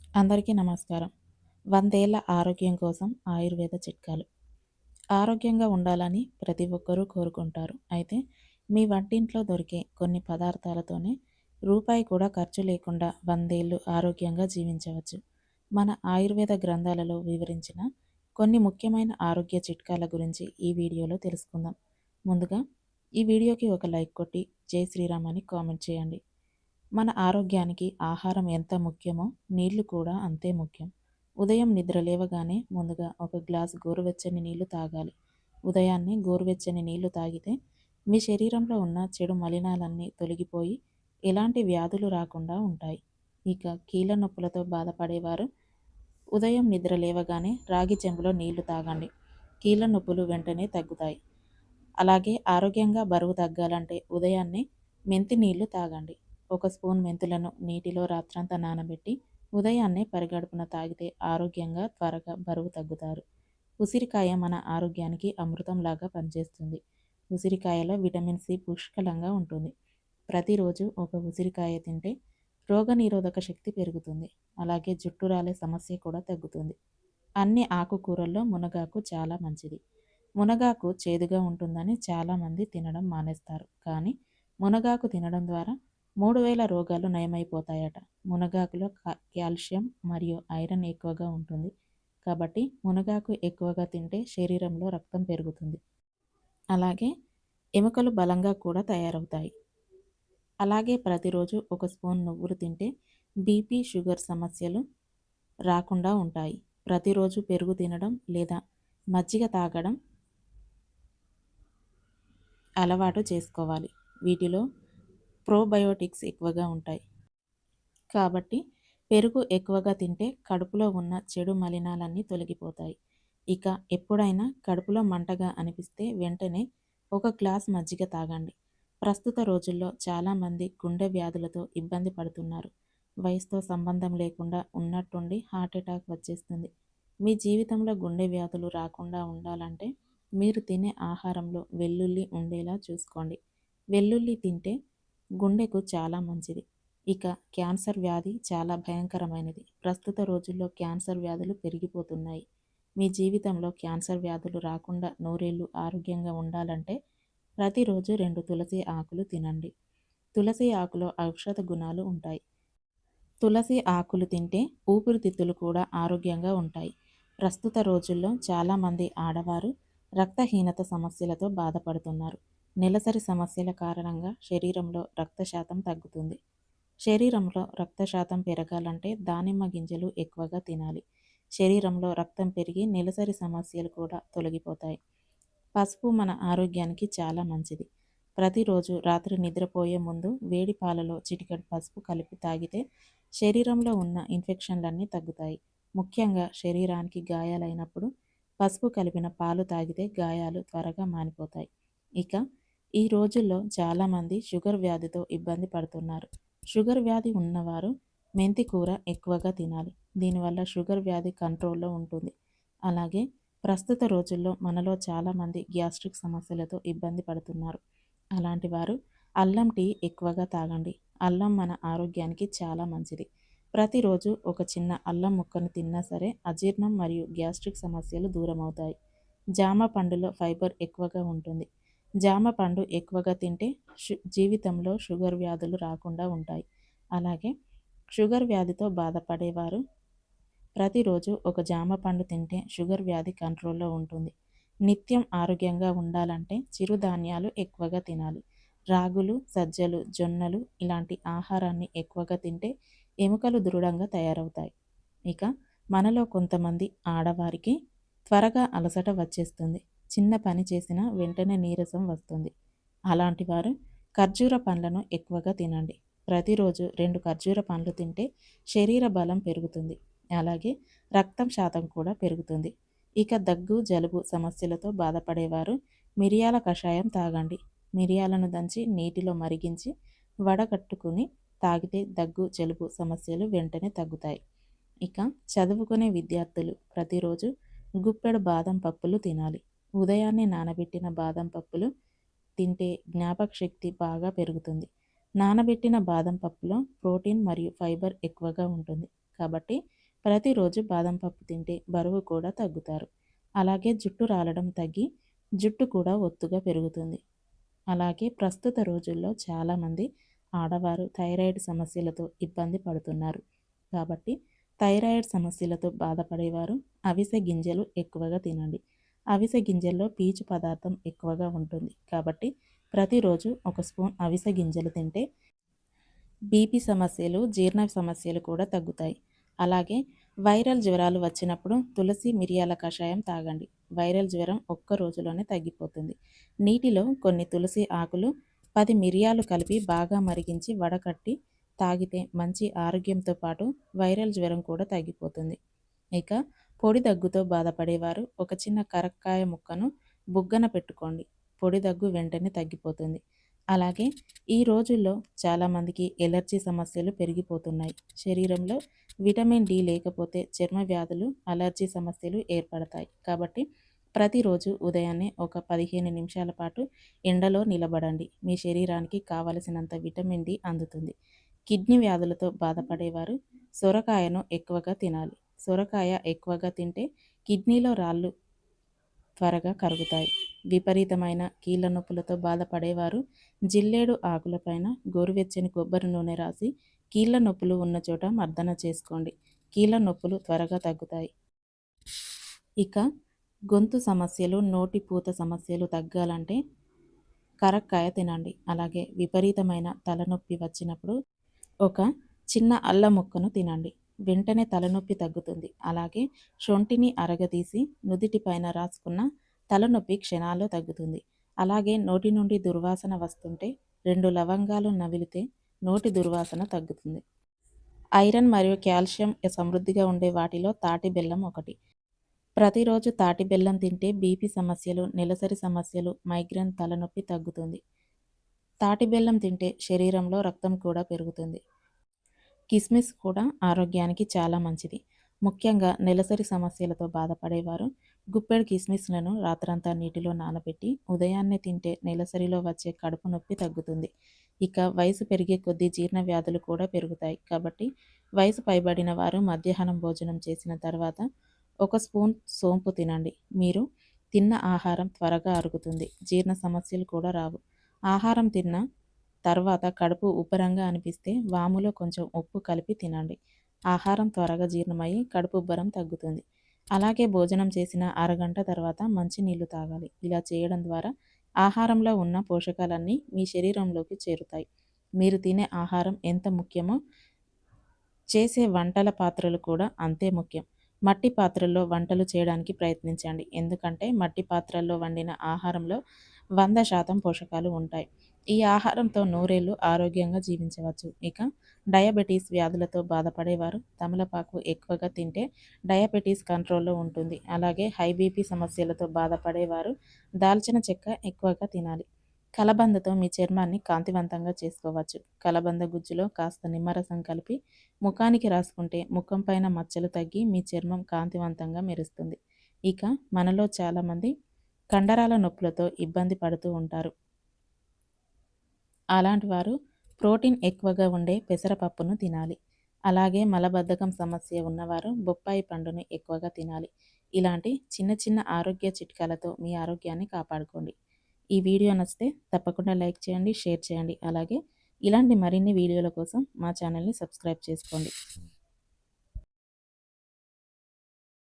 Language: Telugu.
అందరికీ నమస్కారం. 100 ఏళ్ల ఆరోగ్యం కోసం ఆయుర్వేద చిట్కాలు. ఆరోగ్యంగా ఉండాలని ప్రతి ఒక్కరూ కోరుకుంటారు. అయితే మీ వంటింట్లో దొరికే కొన్ని పదార్థాలతోనే రూపాయి కూడా ఖర్చు లేకుండా 100 ఏళ్లు ఆరోగ్యంగా జీవించవచ్చు. మన ఆయుర్వేద గ్రంథాలలో వివరించిన కొన్ని ముఖ్యమైన ఆరోగ్య చిట్కాల గురించి ఈ వీడియోలో తెలుసుకుందాం. ముందుగా ఈ వీడియోకి ఒక లైక్ కొట్టి జై శ్రీరామ్ అని కామెంట్ చేయండి. మన ఆరోగ్యానికి ఆహారం ఎంత ముఖ్యమో నీళ్లు కూడా అంతే ముఖ్యం. ఉదయం నిద్ర లేవగానే ముందుగా ఒక గ్లాస్ గోరువెచ్చని నీళ్లు తాగాలి. ఉదయాన్నే గోరువెచ్చని నీళ్లు తాగితే మీ శరీరంలో ఉన్న చెడు మలినాలన్నీ తొలగిపోయి ఎలాంటి వ్యాధులు రాకుండా ఉంటాయి. ఇక కీళ్ళ నొప్పులతో బాధపడేవారు ఉదయం నిద్ర లేవగానే రాగి చెంబులో నీళ్లు తాగండి. కీళ్ళ నొప్పులు వెంటనే తగ్గుతాయి. అలాగే ఆరోగ్యంగా బరువు తగ్గాలంటే ఉదయాన్నే మెంతి నీళ్లు తాగండి. ఒక స్పూన్ మెంతులను నీటిలో రాత్రంతా నానబెట్టి ఉదయాన్నే పరిగడుపున తాగితే ఆరోగ్యంగా త్వరగా బరువు తగ్గుతారు. ఉసిరికాయ మన ఆరోగ్యానికి అమృతంలాగా పనిచేస్తుంది. ఉసిరికాయలో విటమిన్ సి పుష్కలంగా ఉంటుంది. ప్రతిరోజు ఒక ఉసిరికాయ తింటే రోగనిరోధక శక్తి పెరుగుతుంది. అలాగే జుట్టు రాలే సమస్య కూడా తగ్గుతుంది. అన్ని ఆకుకూరల్లో మునగాకు చాలా మంచిది. మునగాకు చేదుగా ఉంటుందని చాలామంది తినడం మానేస్తారు. కానీ మునగాకు తినడం ద్వారా 3000 రోగాలు నయమైపోతాయట. మునగాకులో కాల్షియం మరియు ఐరన్ ఎక్కువగా ఉంటుంది. కాబట్టి మునగాకు ఎక్కువగా తింటే శరీరంలో రక్తం పెరుగుతుంది. అలాగే ఎముకలు బలంగా కూడా తయారవుతాయి. అలాగే ప్రతిరోజు ఒక స్పూన్ నువ్వులు తింటే బీపీ, షుగర్ సమస్యలు రాకుండా ఉంటాయి. ప్రతిరోజు పెరుగు తినడం లేదా మజ్జిగ తాగడం అలవాటు చేసుకోవాలి. వీటిలో ప్రోబయోటిక్స్ ఎక్కువగా ఉంటాయి. కాబట్టి పెరుగు ఎక్కువగా తింటే కడుపులో ఉన్న చెడు మలినాలన్నీ తొలగిపోతాయి. ఇక ఎప్పుడైనా కడుపులో మంటగా అనిపిస్తే వెంటనే ఒక గ్లాస్ మజ్జిగ తాగండి. ప్రస్తుత రోజుల్లో చాలామంది గుండె వ్యాధులతో ఇబ్బంది పడుతున్నారు. వయసుతో సంబంధం లేకుండా ఉన్నట్టుండి హార్ట్ అటాక్ వచ్చేస్తుంది. మీ జీవితంలో గుండె వ్యాధులు రాకుండా ఉండాలంటే మీరు తినే ఆహారంలో వెల్లుల్లి ఉండేలా చూసుకోండి. వెల్లుల్లి తింటే గుండెకు చాలా మంచిది. ఇక క్యాన్సర్ వ్యాధి చాలా భయంకరమైనది. ప్రస్తుత రోజుల్లో క్యాన్సర్ వ్యాధులు పెరిగిపోతున్నాయి. మీ జీవితంలో క్యాన్సర్ వ్యాధులు రాకుండా నూరేళ్లు ఆరోగ్యంగా ఉండాలంటే ప్రతిరోజు 2 తులసి ఆకులు తినండి. తులసి ఆకులో ఔషధ గుణాలు ఉంటాయి. తులసి ఆకులు తింటే ఊపిరితిత్తులు కూడా ఆరోగ్యంగా ఉంటాయి. ప్రస్తుత రోజుల్లో చాలామంది ఆడవారు రక్తహీనత సమస్యలతో బాధపడుతున్నారు. నెలసరి సమస్యల కారణంగా శరీరంలో రక్త శాతం తగ్గుతుంది. శరీరంలో రక్త శాతం పెరగాలంటే దానిమ్మ గింజలు ఎక్కువగా తినాలి. శరీరంలో రక్తం పెరిగి నెలసరి సమస్యలు కూడా తొలగిపోతాయి. పసుపు మన ఆరోగ్యానికి చాలా మంచిది. ప్రతిరోజు రాత్రి నిద్రపోయే ముందు వేడి పాలలో చిటికెడు పసుపు కలిపి తాగితే శరీరంలో ఉన్న ఇన్ఫెక్షన్లన్నీ తగ్గుతాయి. ముఖ్యంగా శరీరానికి గాయాలైనప్పుడు పసుపు కలిపిన పాలు తాగితే గాయాలు త్వరగా మానిపోతాయి. ఇక ఈ రోజుల్లో చాలామంది షుగర్ వ్యాధితో ఇబ్బంది పడుతున్నారు. షుగర్ వ్యాధి ఉన్నవారు మెంతి కూర ఎక్కువగా తినాలి. దీనివల్ల షుగర్ వ్యాధి కంట్రోల్లో ఉంటుంది. అలాగే ప్రస్తుత రోజుల్లో మనలో చాలామంది గ్యాస్ట్రిక్ సమస్యలతో ఇబ్బంది పడుతున్నారు. అలాంటి వారు అల్లం టీ ఎక్కువగా తాగండి. అల్లం మన ఆరోగ్యానికి చాలా మంచిది. ప్రతిరోజు ఒక చిన్న అల్లం ముక్కను తిన్నా సరే అజీర్ణం మరియు గ్యాస్ట్రిక్ సమస్యలు దూరమవుతాయి. జామ పండులో ఫైబర్ ఎక్కువగా ఉంటుంది. జామ పండు ఎక్కువగా తింటే జీవితంలో షుగర్ వ్యాధులు రాకుండా ఉంటాయి. అలాగే షుగర్ వ్యాధితో బాధపడేవారు ప్రతిరోజు ఒక జామ పండు తింటే షుగర్ వ్యాధి కంట్రోల్లో ఉంటుంది. నిత్యం ఆరోగ్యంగా ఉండాలంటే చిరుధాన్యాలు ఎక్కువగా తినాలి. రాగులు, సజ్జలు, జొన్నలు ఇలాంటి ఆహారాన్ని ఎక్కువగా తింటే ఎముకలు దృఢంగా తయారవుతాయి. ఇక మనలో కొంతమంది ఆడవారికి త్వరగా అలసట వచ్చేస్తుంది. చిన్న పని చేసినా వెంటనే నీరసం వస్తుంది. అలాంటి వారు ఖర్జూర పండ్లను ఎక్కువగా తినండి. ప్రతిరోజు 2 ఖర్జూర పండ్లు తింటే శరీర బలం పెరుగుతుంది. అలాగే రక్తం శాతం కూడా పెరుగుతుంది. ఇక దగ్గు, జలుబు సమస్యలతో బాధపడేవారు మిరియాల కషాయం తాగండి. మిరియాలను దంచి నీటిలో మరిగించి వడగట్టుకుని తాగితే దగ్గు, జలుబు సమస్యలు వెంటనే తగ్గుతాయి. ఇక చదువుకునే విద్యార్థులు ప్రతిరోజు గుప్పెడు బాదం పప్పులు తినాలి. ఉదయాన్నే నానబెట్టిన బాదం పప్పులు తింటే జ్ఞాపక శక్తి బాగా పెరుగుతుంది. నానబెట్టిన బాదం పప్పులో ప్రోటీన్ మరియు ఫైబర్ ఎక్కువగా ఉంటుంది. కాబట్టి ప్రతిరోజు బాదం పప్పు తింటే బరువు కూడా తగ్గుతారు. అలాగే జుట్టు రాలడం తగ్గి జుట్టు కూడా ఒత్తుగా పెరుగుతుంది. అలాగే ప్రస్తుత రోజుల్లో చాలామంది ఆడవారు థైరాయిడ్ సమస్యలతో ఇబ్బంది పడుతున్నారు. కాబట్టి థైరాయిడ్ సమస్యలతో బాధపడేవారు అవిసె గింజలు ఎక్కువగా తినండి. అవిసె గింజల్లో పీచు పదార్థం ఎక్కువగా ఉంటుంది. కాబట్టి ప్రతిరోజు ఒక స్పూన్ అవిసె గింజలు తింటే బీపీ సమస్యలు, జీర్ణ సమస్యలు కూడా తగ్గుతాయి. అలాగే వైరల్ జ్వరాలు వచ్చినప్పుడు తులసి మిరియాల కషాయం తాగండి. వైరల్ జ్వరం ఒక్క రోజులోనే తగ్గిపోతుంది. నీటిలో కొన్ని తులసి ఆకులు 10 మిరియాలు కలిపి బాగా మరిగించి వడకట్టి తాగితే మంచి ఆరోగ్యంతో పాటు వైరల్ జ్వరం కూడా తగ్గిపోతుంది. ఇక పొడి దగ్గుతో బాధపడేవారు ఒక చిన్న కరక్కాయ ముక్కను బుగ్గన పెట్టుకోండి. పొడి దగ్గు వెంటనే తగ్గిపోతుంది. అలాగే ఈ రోజుల్లో చాలామందికి ఎలర్జీ సమస్యలు పెరిగిపోతున్నాయి. శరీరంలో విటమిన్ డి లేకపోతే చర్మ వ్యాధులు, అలర్జీ సమస్యలు ఏర్పడతాయి. కాబట్టి ప్రతిరోజు ఉదయాన్నే ఒక 15 నిమిషాల పాటు ఎండలో నిలబడండి. మీ శరీరానికి కావలసినంత విటమిన్ డి అందుతుంది. కిడ్నీ వ్యాధులతో బాధపడేవారు సొరకాయను ఎక్కువగా తినాలి. సొరకాయ ఎక్కువగా తింటే కిడ్నీలో రాళ్ళు త్వరగా కరుగుతాయి. విపరీతమైన కీళ్ళ నొప్పులతో బాధపడేవారు జిల్లేడు ఆకులపైన గోరువెచ్చని కొబ్బరి నూనె రాసి కీళ్ళ నొప్పులు ఉన్న చోట మర్దన చేసుకోండి. కీళ్ళ నొప్పులు త్వరగా తగ్గుతాయి. ఇక గొంతు సమస్యలు, నోటి పూత సమస్యలు తగ్గాలంటే కరక్కాయ తినండి. అలాగే విపరీతమైన తలనొప్పి వచ్చినప్పుడు ఒక చిన్న అల్లం ముక్కను తినండి. వెంటనే తలనొప్పి తగ్గుతుంది. అలాగే శొంఠిని అరగదీసి నుదిటిపైన రాసుకున్న తలనొప్పి క్షణాల్లో తగ్గుతుంది. అలాగే నోటి నుండి దుర్వాసన వస్తుంటే 2 లవంగాలు నవిలితే నోటి దుర్వాసన తగ్గుతుంది. ఐరన్ మరియు కాల్షియం సమృద్ధిగా ఉండే వాటిలో తాటి బెల్లం ఒకటి. ప్రతిరోజు తాటి బెల్లం తింటే బీపీ సమస్యలు, నెలసరి సమస్యలు, మైగ్రేన్, తలనొప్పి తగ్గుతుంది. తాటి బెల్లం తింటే శరీరంలో రక్తం కూడా పెరుగుతుంది. కిస్మిస్ కూడా ఆరోగ్యానికి చాలా మంచిది. ముఖ్యంగా నెలసరి సమస్యలతో బాధపడేవారు గుప్పెడు కిస్మిస్లను రాత్రంతా నీటిలో నానబెట్టి ఉదయాన్నే తింటే నెలసరిలో వచ్చే కడుపు నొప్పి తగ్గుతుంది. ఇక వయసు పెరిగే కొద్దీ జీర్ణ వ్యాధులు కూడా పెరుగుతాయి. కాబట్టి వయసు పైబడిన వారు మధ్యాహ్నం భోజనం చేసిన తర్వాత ఒక స్పూన్ సోంపు తినండి. మీరు తిన్న ఆహారం త్వరగా అరుగుతుంది. జీర్ణ సమస్యలు కూడా రావు. ఆహారం తిన్న తర్వాత కడుపు ఉబ్బరంగా అనిపిస్తే వాములో కొంచెం ఉప్పు కలిపి తినండి. ఆహారం త్వరగా జీర్ణమయ్యి కడుపు ఉబ్బరం తగ్గుతుంది. అలాగే భోజనం చేసిన అరగంట తర్వాత మంచినీళ్లు తాగాలి. ఇలా చేయడం ద్వారా ఆహారంలో ఉన్న పోషకాలన్నీ మీ శరీరంలోకి చేరుతాయి. మీరు తినే ఆహారం ఎంత ముఖ్యమో చేసే వంటల పాత్రలు కూడా అంతే ముఖ్యం. మట్టి పాత్రల్లో వంటలు చేయడానికి ప్రయత్నించండి. ఎందుకంటే మట్టి పాత్రల్లో వండిన ఆహారంలో 100% పోషకాలు ఉంటాయి. ఈ ఆహారంతో నూరేళ్లు ఆరోగ్యంగా జీవించవచ్చు. ఇక డయాబెటీస్ వ్యాధులతో బాధపడేవారు తమలపాకు ఎక్కువగా తింటే డయాబెటీస్ కంట్రోల్లో ఉంటుంది. అలాగే హై బీపీ సమస్యలతో బాధపడేవారు దాల్చిన చెక్క ఎక్కువగా తినాలి. కలబందతో మీ చర్మాన్ని కాంతివంతంగా చేసుకోవచ్చు. కలబంద గుజ్జులో కాస్త నిమ్మరసం కలిపి ముఖానికి రాసుకుంటే ముఖం పైన మచ్చలు తగ్గి మీ చర్మం కాంతివంతంగా మెరుస్తుంది. ఇక మనలో చాలామంది కండరాల నొప్పులతో ఇబ్బంది పడుతూ ఉంటారు. అలాంటి వారు ప్రోటీన్ ఎక్కువగా ఉండే పెసరపప్పును తినాలి. అలాగే మలబద్ధకం సమస్య ఉన్నవారు బొప్పాయి పండుని ఎక్కువగా తినాలి. ఇలాంటి చిన్న చిన్న ఆరోగ్య చిట్కాలతో మీ ఆరోగ్యాన్ని కాపాడుకోండి. ఈ వీడియో నచ్చితే తప్పకుండా లైక్ చేయండి, షేర్ చేయండి. అలాగే ఇలాంటి మరిన్ని వీడియోల కోసం మా ఛానల్ని సబ్స్క్రైబ్ చేసుకోండి.